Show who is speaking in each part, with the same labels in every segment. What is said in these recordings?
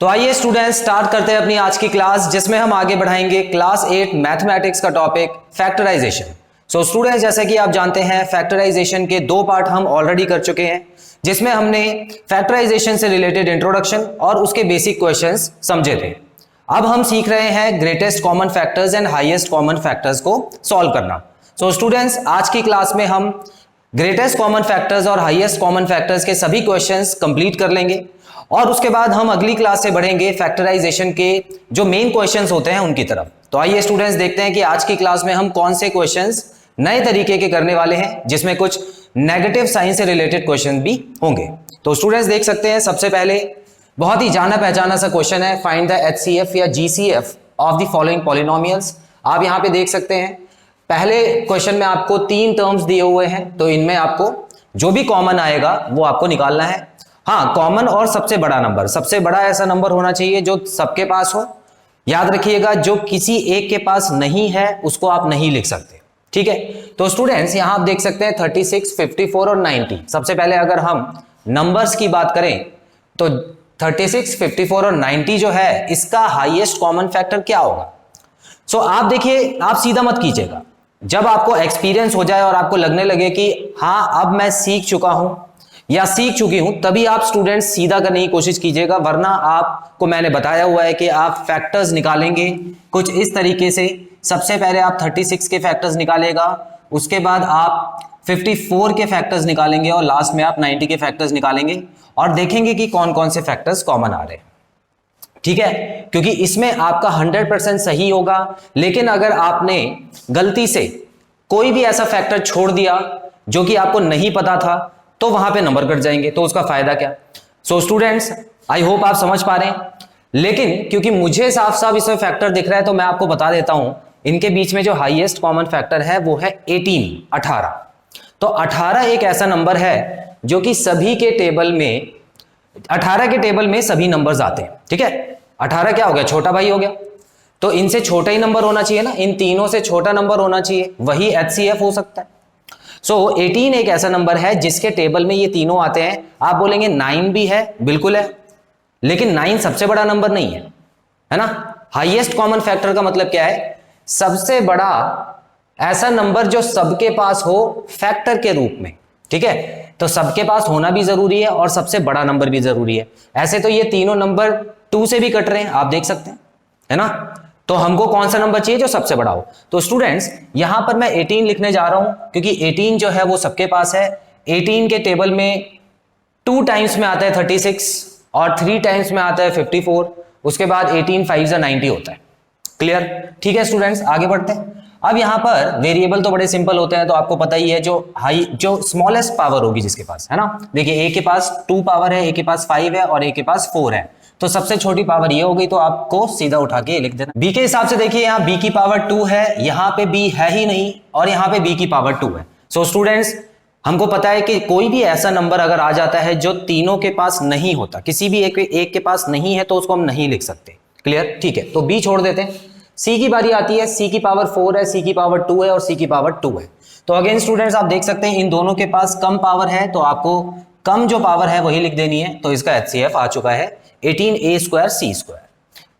Speaker 1: तो आइए students start करते हैं अपनी आज की क्लास, जिसमें हम आगे बढ़ाएंगे क्लास 8 मैथमेटिक्स का टॉपिक फैक्टराइजेशन। सो स्टूडेंट्स, जैसे कि आप जानते हैं फैक्टराइजेशन के दो पार्ट हम ऑलरेडी कर चुके हैं, जिसमें हमने फैक्टराइजेशन से रिलेटेड इंट्रोडक्शन और उसके बेसिक क्वेश्चंस समझे थे। अब हम सीख रहे हैं greatest common factors and highest common factors को सॉल्व करना। सो स्टूडेंट्स, आज की क्लास में हम ग्रेटेस्ट कॉमन फैक्टर्स और हाईएस्ट कॉमन फैक्टर्स के सभी क्वेश्चंस कंप्लीट कर लेंगे और उसके बाद हम अगली क्लास से बढ़ेंगे फैक्टराइजेशन के जो मेन क्वेश्चंस होते हैं उनकी तरफ। तो आइए स्टूडेंट्स देखते हैं कि आज की क्लास में हम कौन से क्वेश्चंस नए तरीके के करने वाले हैं, जिसमें कुछ नेगेटिव साइन से रिलेटेड क्वेश्चन भी होंगे। तो स्टूडेंट्स देख सकते हैं, सबसे पहले बहुत ही जाना पहचाना सा क्वेश्चन है, फाइंड द एचसीएफ या GCF of the following polynomials. आप यहां पे देख सकते हैं पहले क्वेश्चन में आपको 3 टर्म्स दिए हुए हैं, तो इनमें आपको जो भी कॉमन आएगा वो आपको निकालना है। हाँ, कॉमन और सबसे बड़ा नंबर, सबसे बड़ा ऐसा नंबर होना चाहिए जो सबके पास हो। याद रखिएगा, जो किसी एक के पास नहीं है उसको आप नहीं लिख सकते, ठीक है। तो स्टूडेंट्स यहां आप देख सकते हैं 36, 54 और 90। सबसे पहले अगर हम नंबर्स की बात करें तो 36, 54 और 90 जो है, इसका हाईएस्ट कॉमन फैक्टर क्या होगा? सो आप देखिए, आप सीधा मत कीजिएगा। जब आपको एक्सपीरियंस हो जाए और आपको लगने लगे कि हाँ अब मैं सीख चुका हूं या सीख चुकी हूं, तभी आप स्टूडेंट्स सीधा करने की कोशिश कीजिएगा। वरना आपको मैंने बताया हुआ है कि आप फैक्टर्स निकालेंगे कुछ इस तरीके से। सबसे पहले आप 36 के फैक्टर्स निकालेगा, उसके बाद आप 54 के फैक्टर्स निकालेंगे और लास्ट में आप 90 के फैक्टर्स निकालेंगे और देखेंगे कि कौन कौन से फैक्टर्स कॉमन आ रहे हैं, ठीक है। क्योंकि इसमें आपका 100% सही होगा, लेकिन अगर आपने गलती से कोई भी ऐसा फैक्टर छोड़ दिया जो कि आपको नहीं पता था, तो वहां पे नंबर कट जाएंगे, तो उसका फायदा क्या। सो स्टूडेंट्स, आई होप आप समझ पा रहे हैं। लेकिन क्योंकि मुझे साफ साफ इसमें फैक्टर दिख रहा है, तो मैं आपको बता देता हूं इनके बीच में जो हाईएस्ट कॉमन फैक्टर है वो है 18। तो 18 एक ऐसा नंबर है जो कि सभी के टेबल में 18 के टेबल में सभी नंबर्स आते हैं, ठीक है। 18 क्या हो गया? छोटा भाई हो गया। तो इनसे छोटा ही नंबर होना चाहिए ना, इन तीनों से छोटा नंबर होना चाहिए, वही एचसीएफ हो सकता है। सो 18 एक ऐसा नंबर है जिसके टेबल में ये तीनों आते हैं। आप बोलेंगे 9 भी है, बिल्कुल है, लेकिन 9 सबसे बड़ा नंबर नहीं है ना। हाईएस्ट कॉमन फैक्टर का मतलब क्या है? सबसे बड़ा ऐसा नंबर जो सबके पास हो फैक्टर के रूप में, ठीक है। तो सबके पास होना भी जरूरी है और सबसे बड़ा नंबर भी जरूरी है। ऐसे तो ये तीनों नंबर 2 से भी कट रहे हैं, आप देख सकते हैं, है ना। तो हमको कौन सा नंबर चाहिए? जो सबसे बड़ा हो। तो स्टूडेंट्स यहां पर मैं 18 लिखने जा रहा हूं, क्योंकि 18 जो है वो सबके पास है। 18 के टेबल में 2 टाइम्स में आता है 36 और 3 टाइम्स में आता है 54। उसके बाद 18 5 90 होता है। क्लियर? ठीक है स्टूडेंट्स, आगे बढ़ते हैं। अब यहां पर वेरिएबल तो बड़े सिंपल होते हैं, तो आपको पता ही है जो स्मॉलेस्ट पावर होगी जिसके पास, है ना। देखिए, ए के पास 2 पावर है, ए के पास 5 है और ए के पास 4 है, तो सबसे छोटी पावर ये हो गई, तो आपको सीधा उठा के लिख देना। बी के हिसाब से देखिए, यहाँ बी की पावर 2 है, यहाँ पे बी है ही नहीं और यहाँ पे बी की पावर 2 है। सो स्टूडेंट्स, हमको पता है कि कोई भी ऐसा नंबर अगर आ जाता है जो तीनों के पास नहीं होता, किसी भी एक के पास नहीं है, तो उसको हम नहीं लिख सकते। क्लियर? ठीक है, तो बी छोड़ देते हैं। सी की बारी आती है। सी की पावर 4 है, सी की पावर 2 है और सी की पावर 2 है। तो अगेन स्टूडेंट्स आप देख सकते हैं इन दोनों के पास कम पावर है, तो आपको कम जो पावर है वही लिख देनी है। तो इसका एचसीएफ आ चुका है 18a² c²।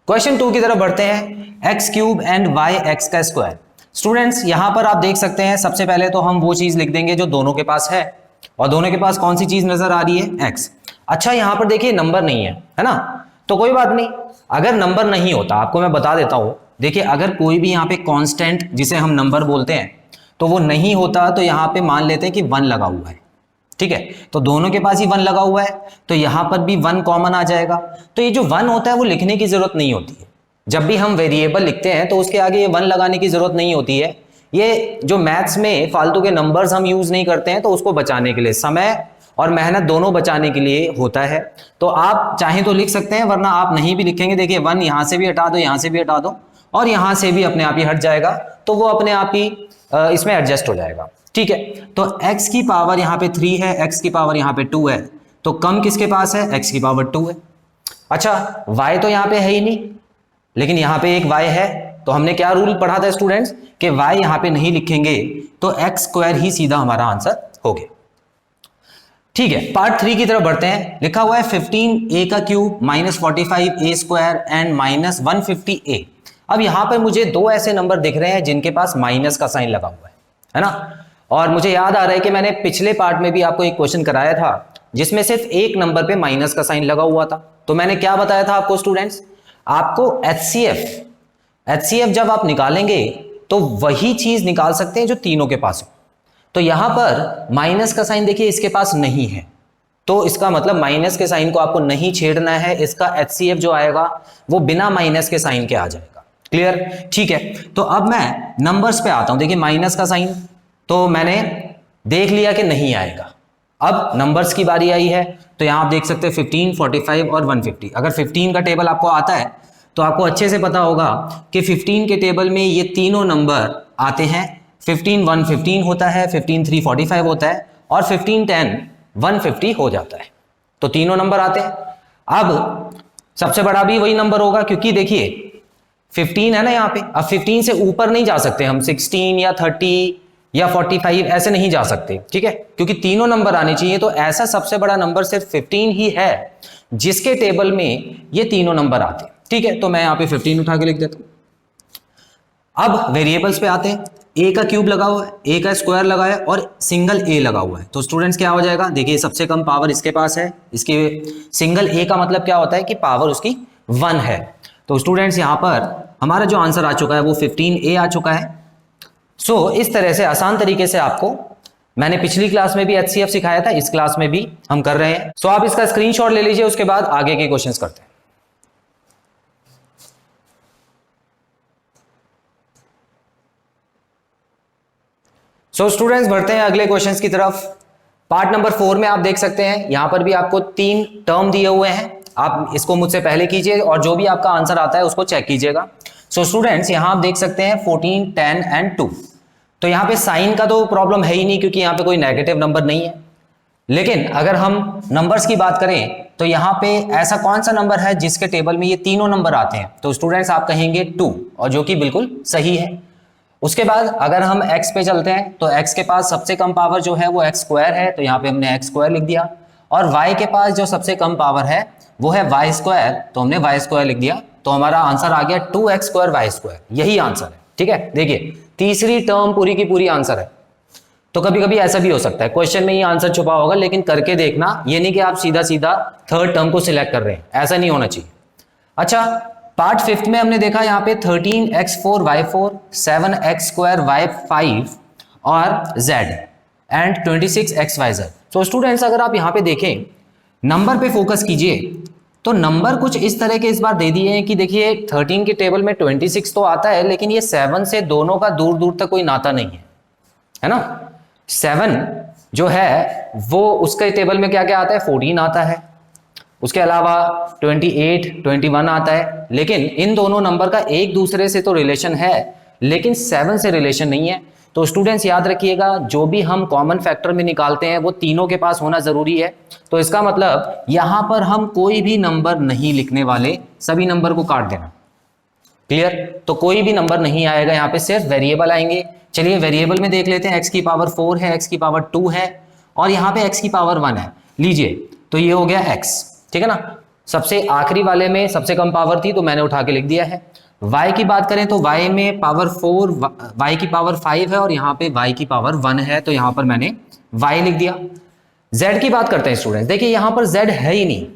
Speaker 1: क्वेश्चन 2 की तरफ बढ़ते हैं, x³ एंड yx का स्क्वायर। स्टूडेंट्स यहां पर आप देख सकते हैं, सबसे पहले तो हम वो चीज लिख देंगे जो दोनों के पास है, और दोनों के पास कौन सी चीज नजर आ रही है? x। अच्छा, यहां पर देखिए नंबर नहीं है ना, तो कोई बात नहीं। अगर नंबर नहीं होता, आपको मैं बता देता हूं, देखिए अगर कोई भी यहाँ पे कांस्टेंट जिसे हम नंबर बोलते हैं, तो वो नहीं होता, तो यहाँ पे मान लेते हैं कि 1 लगा हुआ है, ठीक है। तो दोनों के पास ही 1 लगा हुआ है, तो यहां पर भी 1 कॉमन आ जाएगा। तो ये जो 1 होता है वो लिखने की जरूरत नहीं होती है। जब भी हम वेरिएबल लिखते हैं तो उसके आगे ये 1 लगाने की जरूरत नहीं होती है। ये जो मैथ्स में फालतू के नंबर्स हम यूज नहीं करते हैं, तो उसको बचाने के लिए, समय और मेहनत दोनों बचाने के लिए होता है। तो आप चाहें तो लिख सकते हैं, वरना आप नहीं भी लिखेंगे। देखिए 1 यहां से भी हटा दो, यहां से भी हटा दो और यहां से भी अपने आप ही हट जाएगा, तो वो अपने आप ही इसमें एडजस्ट हो जाएगा, ठीक है। तो x की पावर यहाँ पे 3 है, x की पावर यहाँ पे 2 है, तो कम किसके पास है? x की पावर 2 है। अच्छा, y तो यहाँ पे है ही नहीं, लेकिन यहाँ पे एक y है, तो हमने क्या रूल पढ़ा था स्टूडेंट्स कि y यहाँ पे नहीं लिखेंगे, तो x² ही सीधा हमारा आंसर हो गया। ठीक है, पार्ट 3 की तरफ बढ़ते हैं। लिखा हुआ है 15a का cube minus 45a square and minus 150a। अब यहां पर मुझे दो ऐसे नंबर दिख रहे हैं जिनके पास माइनस का साइन लगा हुआ है ना। और मुझे याद आ रहा है कि मैंने पिछले पार्ट में भी आपको एक क्वेश्चन कराया था जिसमें सिर्फ एक नंबर पे माइनस का साइन लगा हुआ था। तो मैंने क्या बताया था आपको स्टूडेंट्स, आपको एचसीएफ जब आप निकालेंगे तो वही चीज निकाल सकते हैं जो तीनों के पास हो। तो यहां पर माइनस का साइन देखिए इसके पास नहीं है, तो इसका मतलब माइनस के साइन को आपको नहीं छेड़ना है। इसका एचसीएफ जो आएगा वो बिना माइनस के साइन के आ जाएगा। क्लियर? ठीक है, तो अब मैं नंबर्स पे आता हूं। देखिए माइनस का साइन तो मैंने देख लिया कि नहीं आएगा। अब नंबर्स की बारी आई है, तो यहां आप देख सकते हैं 15, 45 और 150। अगर 15 का टेबल आपको आता है तो आपको अच्छे से पता होगा कि 15 के टेबल में ये तीनों नंबर आते हैं। 15 1 15 होता है, 15 3 45 होता है और 15 10 150 हो जाता है। तो तीनों नंबर आते हैं। अब सबसे बड़ा भी वही नंबर होगा क्योंकि देखिए 15 है ना यहाँ पे। अब 15 से ऊपर नहीं जा सकते हम, 16 या 30 या 45 ऐसे नहीं जा सकते, ठीक है, क्योंकि तीनों नंबर आने चाहिए। तो ऐसा सबसे बड़ा नंबर सिर्फ 15 ही है जिसके टेबल में ये तीनों नंबर आते हैं। ठीक है, तो मैं यहाँ पे 15 उठा के लिख देता हूं। अब वेरिएबल्स पे आते हैं। ए का क्यूब लगा हुआ है, ए का स्क्वायर लगा है और सिंगल ए लगा हुआ है। तो स्टूडेंट्स क्या हो जाएगा, देखिए सबसे कम पावर इसके पास है। इसके सिंगल ए का मतलब क्या होता है कि पावर उसकी 1 है। तो स्टूडेंट्स यहाँ पर हमारा जो आंसर आ चुका है वो 15a आ चुका है। सो इस तरह से आसान तरीके से आपको मैंने पिछली क्लास में भी एचसीएफ सिखाया था, इस क्लास में भी हम कर रहे हैं। सो आप इसका स्क्रीनशॉट ले लीजिए, उसके बाद आगे के क्वेश्चंस करते हैं। सो स्टूडेंट्स बढ़ते हैं अगले क्वेश्चंस की तरफ। पार्ट नंबर 4 में आप देख सकते हैं यहां पर भी आपको 3 टर्म दिए हुए हैं। आप इसको मुझसे पहले कीजिए और जो भी आपका आंसर आता है उसको चेक कीजिएगा। सो स्टूडेंट्स यहां आप देख सकते हैं 14 10 एंड 2। तो यहां पे साइन का तो प्रॉब्लम है ही नहीं क्योंकि यहां पे कोई नेगेटिव नंबर नहीं है। लेकिन अगर हम नंबर्स की बात करें तो यहां पे ऐसा कौन सा नंबर है जिसके टेबल में ये तीनों नंबर आते हैं, तो स्टूडेंट्स आप कहेंगे 2, और जो कि बिल्कुल सही है। उसके बाद अगर हम x पे चलते हैं तो x के पास सबसे कम पावर जो है वो x स्क्वायर है, तो यहाँ पे हमने x स्क्वायर लिख दिया। और y के पास जो सबसे कम पावर है वो है y स्क्वायर, तो हमने y स्क्वायर लिख दिया। तो हमारा आंसर आ गया 2x स्क्वायर y स्क्वायर, यही आंसर है। ठीक है, देखिए तीसरी टर्म पूरी की पूरी आंसर है। तो कभी कभी ऐसा भी हो सकता है क्वेश्चन में ही आंसर छुपा होगा, लेकिन करके देखना, ये नहीं कि आप सीधा सीधा थर्ड टर्म को सिलेक्ट कर रहे हैं, ऐसा नहीं होना चाहिए। अच्छा, पार्ट 5 में हमने देखा यहाँ पे 13x4y4 7x2y5 और z एंड 26xyz। तो स्टूडेंट्स अगर आप यहाँ पे देखें, नंबर पे फोकस कीजिए तो नंबर कुछ इस तरह के इस बार दे दिए हैं कि देखिए 13 के टेबल में 26 तो आता है, लेकिन ये 7 से दोनों का दूर दूर तक कोई नाता नहीं है ना। 7 जो है वो उसके टेबल में क्या क्या आता है, 14 आता है, उसके अलावा 28 21 आता है। लेकिन इन दोनों नंबर का एक दूसरे से तो रिलेशन है, लेकिन 7 से रिलेशन नहीं है। तो स्टूडेंट्स याद रखिएगा, जो भी हम कॉमन फैक्टर में निकालते हैं वो तीनों के पास होना जरूरी है। तो इसका मतलब यहां पर हम कोई भी नंबर नहीं लिखने वाले, सभी नंबर को काट देना। क्लियर? तो कोई भी नंबर नहीं आएगा, यहाँ पे सिर्फ वेरिएबल आएंगे। चलिए वेरिएबल में देख लेते हैं। x की पावर 4 है, x की पावर 2 है और यहाँ पे x की पावर 1 है। लीजिए, तो ये हो गया x, ठीक है ना। सबसे आखिरी वाले में सबसे कम पावर थी तो मैंने उठा के लिख दिया है। y की बात करें तो y में पावर 4, y की पावर 5 है और यहाँ पे y की पावर 1 है, तो यहाँ पर मैंने y लिख दिया। z की बात करते हैं स्टूडेंट्स। देखिए यहाँ पर z है ही नहीं,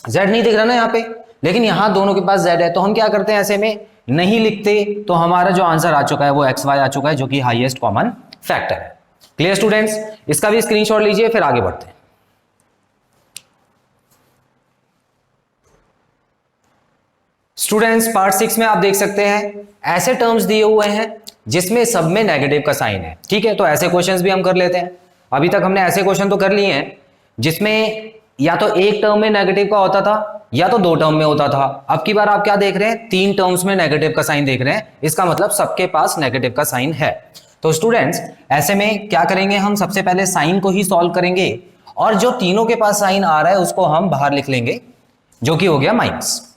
Speaker 1: z नहीं दिख रहा ना यहाँ पे, लेकिन यहाँ दोनों के पास z है। तो हम क्या करते हैं, ऐसे में नहीं लिखते, तो हमारा जो आंसर आ चुका है वो xy आ चुका है, जो कि हाईएस्ट कॉमन फैक्टर है। Clear students? इसका भी स्क्रीनशॉट लीजिए, फिर आगे बढ़ते हैं। स्टूडेंट्स पार्ट 6 में आप देख सकते हैं ऐसे टर्म्स दिए हुए हैं जिसमें सब में नेगेटिव का साइन है। ठीक है, तो ऐसे क्वेश्चंस भी हम कर लेते हैं। अभी तक हमने ऐसे क्वेश्चन तो कर लिए हैं जिसमें या तो एक टर्म में नेगेटिव का होता था या तो 2 टर्म में होता था। अब की बार आप क्या देख रहे हैं, 3 टर्म्स में नेगेटिव का साइन देख रहे हैं। इसका मतलब सबके पास नेगेटिव का साइन है। तो स्टूडेंट्स ऐसे में क्या करेंगे, हम सबसे पहले साइन को ही सॉल्व करेंगे और जो तीनों के पास साइन आ रहा है उसको हम बाहर लिख लेंगे, जो कि हो गया माइनस।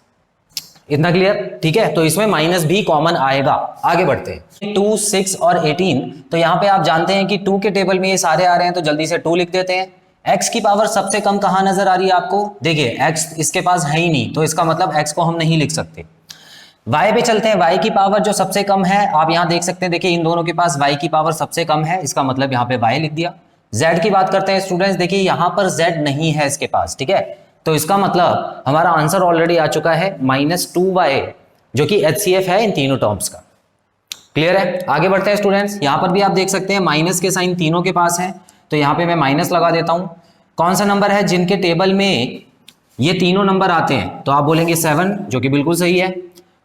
Speaker 1: इतना क्लियर? ठीक है, तो इसमें माइनस भी कॉमन आएगा। आगे बढ़ते हैं। 2 6 और 18, तो यहां पे आप जानते हैं कि 2 के टेबल में ये सारे आ रहे हैं, तो जल्दी से 2 लिख देते हैं। x की पावर सबसे कम कहां नजर आ रही है आपको? देखिए x इसके पास है ही नहीं, तो इसका मतलब x को हम नहीं लिख सकते। y पे चलते हैं, y की पावर जो सबसे कम है आप यहां देख सकते हैं, देखिए इन दोनों के पास y की पावर सबसे कम है, इसका मतलब यहां पे y लिख दिया। z की बात करते हैं स्टूडेंट्स, देखिए यहां पर z नहीं है इसके पास, ठीक है, तो इसका मतलब हमारा आंसर ऑलरेडी आ चुका है -2y, जो कि HCF है इन तीनों टर्म्स का। क्लियर है? आगे बढ़ते हैं स्टूडेंट्स, यहां पर भी आप देख सकते हैं माइनस के साइन तीनों के पास है, तो यहां पे मैं माइनस लगा देता हूं। कौन सा नंबर है जिनके टेबल में ये तीनों नंबर आते हैं? तो आप बोलेंगे 7, जो कि बिल्कुल सही है।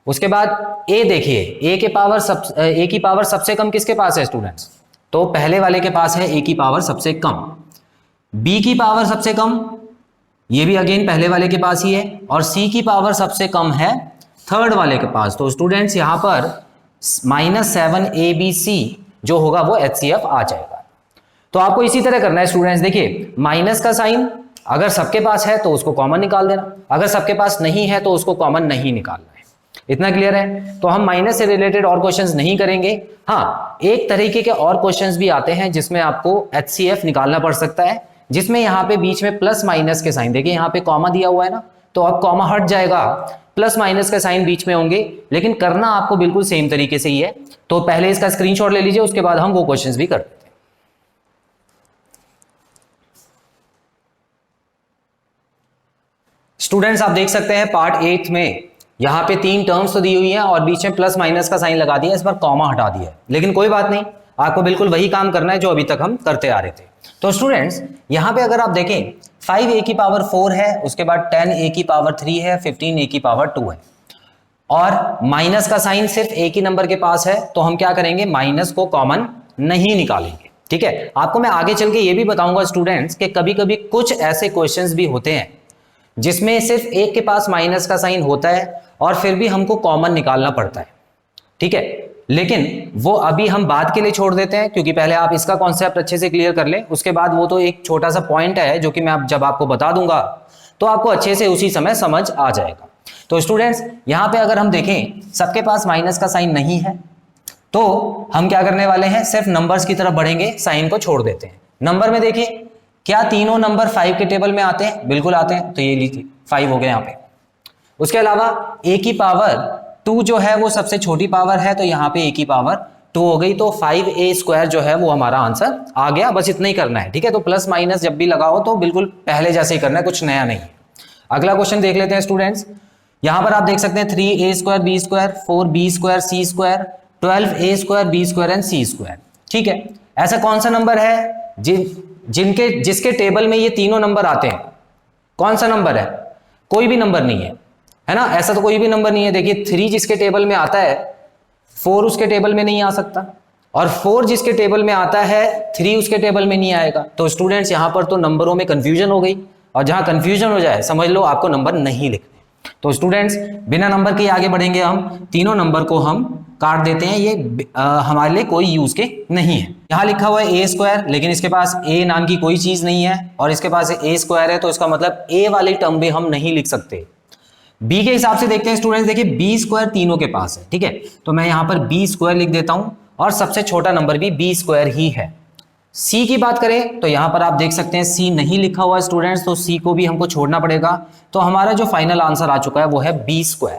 Speaker 1: उसके बाद a देखिए, a की पावर सबसे कम किसके पास है स्टूडेंट्स? तो पहले वाले के पास है a की पावर सबसे कम। b की पावर सबसे कम, ये भी अगेन पहले वाले के पास ही है, और c की पावर सबसे कम है थर्ड वाले के पास। तो स्टूडेंट्स यहां पर -7abc जो होगा वो HCF आ जाएगा। तो आपको इसी तरह करना है स्टूडेंट्स, देखिए माइनस का साइन अगर सबके पास है तो उसको कॉमन निकाल देना, अगर सबके पास नहीं है तो उसको कॉमन नहीं निकालना है। इतना क्लियर है? तो हम माइनस से रिलेटेड और क्वेश्चंस नहीं करेंगे। हाँ, एक तरीके के और क्वेश्चंस भी आते हैं जिसमें आपको HCF निकालना पड़ सकता है, जिसमें यहाँ पे बीच में प्लस माइनस के साइन, देखिए यहाँ पे कॉमा दिया हुआ है ना, तो अब कॉमा हट जाएगा, प्लस माइनस के साइन बीच में होंगे, लेकिन करना आपको बिल्कुल सेम तरीके से ही है। तो पहले इसका स्क्रीनशॉट ले लीजिए, उसके बाद हम वो क्वेश्चंस भी करते हैं। स्टूडेंट्स आप देख सकते हैं पार्ट 8 में यहां पे 3 टर्म्स तो दी हुई हैं और बीच में प्लस माइनस का साइन लगा दिया, इस पर कॉमा हटा दिया है, लेकिन कोई बात नहीं, आपको बिल्कुल वही काम करना है जो अभी तक हम करते आ रहे थे। तो स्टूडेंट्स यहां पे अगर आप देखें 5a की पावर 4 है, उसके बाद 10a की पावर 3 है, 15a की पावर 2 है, और माइनस का साइन सिर्फ एक ही नंबर के पास है, तो हम क्या करेंगे, माइनस को कॉमन नहीं निकालेंगे। ठीक है, आपको मैं आगे चल के ये भी बताऊंगा स्टूडेंट्स कि कभी कभी कुछ ऐसे क्वेश्चंस भी होते हैं जिसमें सिर्फ एक के पास माइनस का साइन होता है और फिर भी हमको कॉमन निकालना पड़ता है। ठीक है, लेकिन वो अभी हम बाद के लिए छोड़ देते हैं, क्योंकि पहले आप इसका कॉन्सेप्ट अच्छे से क्लियर कर लें, उसके बाद वो तो एक छोटा सा पॉइंट है जो कि मैं जब आपको बता दूंगा तो आपको अच्छे से उसी समय समझ आ जाएगा। तो स्टूडेंट्स यहां पे अगर हम देखें सबके पास माइनस का साइन नहीं है, तो हम क्या करने वाले हैं, सिर्फ नंबर्स की तरफ बढ़ेंगे, साइन को छोड़ देते हैं। नंबर में देखिए क्या तीनों नंबर 5 के टेबल में आते हैं? बिल्कुल आते हैं, तो ये लीजिए 5 हो गए यहाँ पे। उसके अलावा a की पावर 2 जो है वो सबसे छोटी पावर है, तो यहाँ पे a की पावर 2 हो गई, तो 5a² जो है वो हमारा आंसर आ गया। बस इतना ही करना है। ठीक है, तो प्लस माइनस जब भी लगाओ तो बिल्कुल पहले जैसे ही करना है, कुछ नया नहीं है। अगला क्वेश्चन देख लेते हैं स्टूडेंट्स, यहां पर आप देख सकते हैं 3a² b² 4b² c², 12a² b² and c²। ठीक है, ऐसा कौन सा नंबर है जिसके टेबल में ये तीनों नंबर आते हैं? कौन सा नंबर है? कोई भी नंबर नहीं है ना, ऐसा तो कोई भी नंबर नहीं है। देखिए 3 जिसके टेबल में आता है 4 उसके टेबल में नहीं आ सकता, और 4 जिसके टेबल में आता है 3 उसके टेबल में नहीं आएगा। तो स्टूडेंट्स यहां पर तो नंबरों में कंफ्यूजन हो गई, और जहां कंफ्यूजन हो जाए समझ लो आपको नंबर नहीं लिखने। तो स्टूडेंट्स बिना नंबर के आगे बढ़ेंगे, हम तीनों नंबर को हम काट देते हैं, ये हमारे लिए कोई यूज के नहीं है। यहां लिखा हुआ है a², लेकिन इसके पास a नाम की कोई चीज नहीं है, और इसके पास a² है, तो इसका मतलब a वाली टर्म भी हम नहीं लिख सकते। b के हिसाब से देखते हैं स्टूडेंट्स, देखिए b² तीनों के पास है। ठीक है, तो मैं यहां पर b² लिख देता हूं, और सबसे छोटा नंबर भी b² ही है। c की बात करें तो यहां पर आप देख सकते हैं c नहीं लिखा हुआ स्टूडेंट्स, तो c को भी हमको छोड़ना पड़ेगा। तो हमारा जो फाइनल आंसर आ चुका है वो है b²।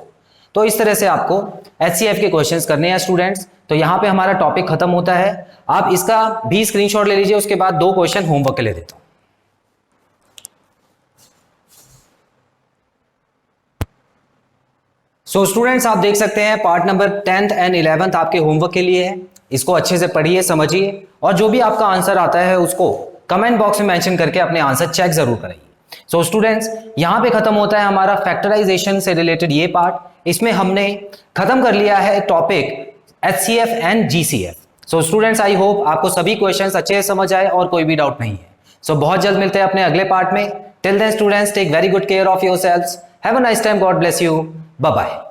Speaker 1: तो इस तरह से आपको HCF के क्वेश्चंस करने हैं स्टूडेंट्स। तो यहां पे हमारा टॉपिक खत्म होता है। आप इसका भी स्क्रीनशॉट ले लीजिए, उसके बाद 2 क्वेश्चन होमवर्क के लिए देता हूं। सो स्टूडेंट्स आप देख सकते हैं part number 10th and 11th आपके होमवर्क के लिए है। इसको अच्छे से पढ़िए, समझिए, और जो भी आपका आंसर आता है उसको कमेंट बॉक्स में मेंशन करके अपने आंसर चेक जरूर कराइए। सो स्टूडेंट्स यहां पे खत्म होता है हमारा फैक्टराइजेशन से रिलेटेड ये पार्ट। इसमें हमने खत्म कर लिया है topic HCF and GCF। So students I hope आपको सभी क्वेश्चंस अच्छे से समझ आए और कोई भी डाउट नहीं है। सो बहुत जल्द मिलते हैं अपने अगले पार्ट में। Till then students take very good care of yourselves. Have a nice time. God bless you. Bye bye.